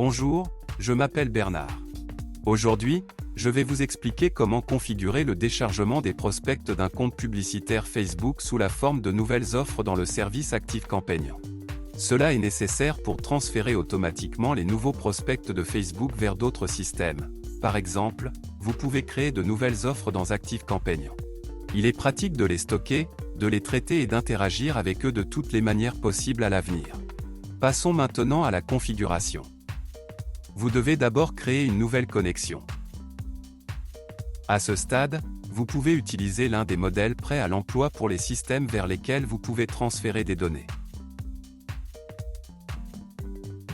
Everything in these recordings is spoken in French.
Bonjour, je m'appelle Bernard. Aujourd'hui, je vais vous expliquer comment configurer le déchargement des prospects d'un compte publicitaire Facebook sous la forme de nouvelles offres dans le service ActiveCampaign. Cela est nécessaire pour transférer automatiquement les nouveaux prospects de Facebook vers d'autres systèmes. Par exemple, vous pouvez créer de nouvelles offres dans ActiveCampaign. Il est pratique de les stocker, de les traiter et d'interagir avec eux de toutes les manières possibles à l'avenir. Passons maintenant à la configuration. Vous devez d'abord créer une nouvelle connexion. À ce stade, vous pouvez utiliser l'un des modèles prêts à l'emploi pour les systèmes vers lesquels vous pouvez transférer des données.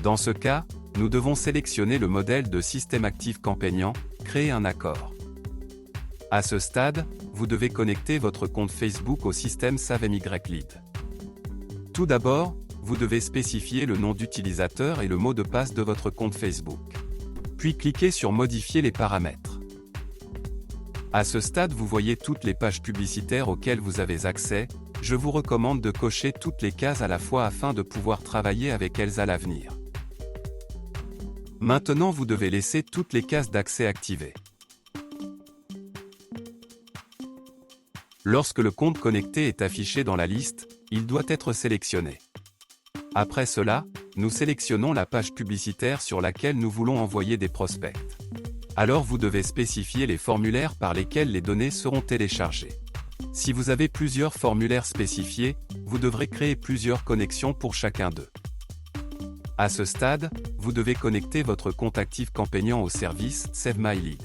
Dans ce cas, nous devons sélectionner le modèle de système ActiveCampaign, créer un accord. À ce stade, vous devez connecter votre compte Facebook au système SaveMyLead. Tout d'abord, vous devez spécifier le nom d'utilisateur et le mot de passe de votre compte Facebook. Puis cliquez sur Modifier les paramètres. À ce stade, vous voyez toutes les pages publicitaires auxquelles vous avez accès. Je vous recommande de cocher toutes les cases à la fois afin de pouvoir travailler avec elles à l'avenir. Maintenant, vous devez laisser toutes les cases d'accès activées. Lorsque le compte connecté est affiché dans la liste, il doit être sélectionné. Après cela, nous sélectionnons la page publicitaire sur laquelle nous voulons envoyer des prospects. Alors vous devez spécifier les formulaires par lesquels les données seront téléchargées. Si vous avez plusieurs formulaires spécifiés, vous devrez créer plusieurs connexions pour chacun d'eux. À ce stade, vous devez connecter votre compte ActiveCampaign au service SaveMyLead.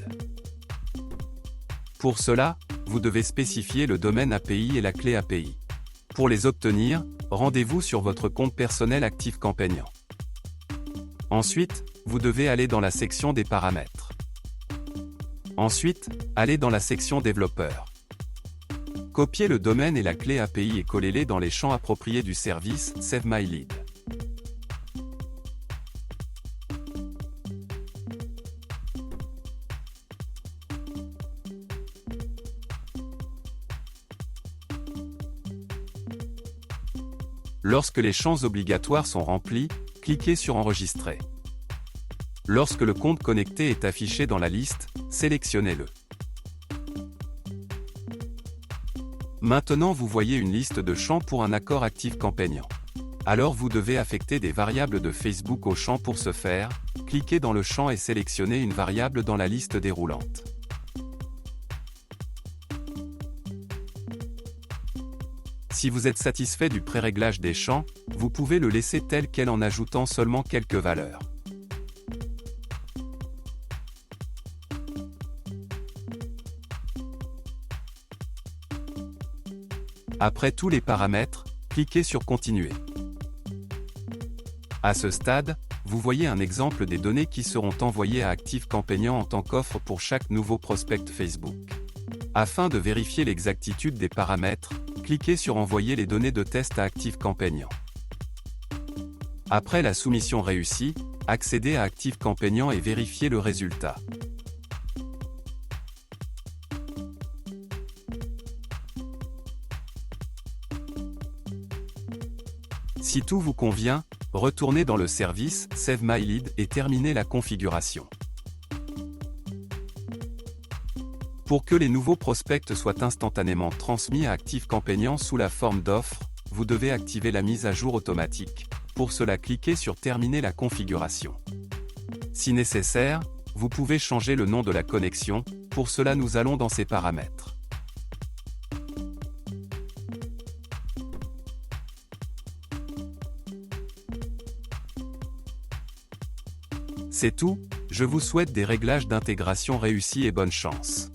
Pour cela, vous devez spécifier le domaine API et la clé API. Pour les obtenir, rendez-vous sur votre compte personnel ActiveCampaign. Ensuite, vous devez aller dans la section des paramètres. Ensuite, allez dans la section développeur. Copiez le domaine et la clé API et collez-les dans les champs appropriés du service SaveMyLead. Lorsque les champs obligatoires sont remplis, cliquez sur Enregistrer. Lorsque le compte connecté est affiché dans la liste, sélectionnez-le. Maintenant vous voyez une liste de champs pour un accord ActiveCampaign. Alors vous devez affecter des variables de Facebook au champ pour ce faire, cliquez dans le champ et sélectionnez une variable dans la liste déroulante. Si vous êtes satisfait du pré-réglage des champs, vous pouvez le laisser tel quel en ajoutant seulement quelques valeurs. Après tous les paramètres, cliquez sur Continuer. À ce stade, vous voyez un exemple des données qui seront envoyées à ActiveCampaign en tant qu'offre pour chaque nouveau prospect Facebook. Afin de vérifier l'exactitude des paramètres, cliquez sur Envoyer les données de test à ActiveCampaign. Après la soumission réussie, accédez à ActiveCampaign et vérifiez le résultat. Si tout vous convient, retournez dans le service SaveMyLead et terminez la configuration. Pour que les nouveaux prospects soient instantanément transmis à ActiveCampaign sous la forme d'offres, vous devez activer la mise à jour automatique. Pour cela, cliquez sur Terminer la configuration. Si nécessaire, vous pouvez changer le nom de la connexion. Pour cela, nous allons dans ces paramètres. C'est tout, je vous souhaite des réglages d'intégration réussis et bonne chance.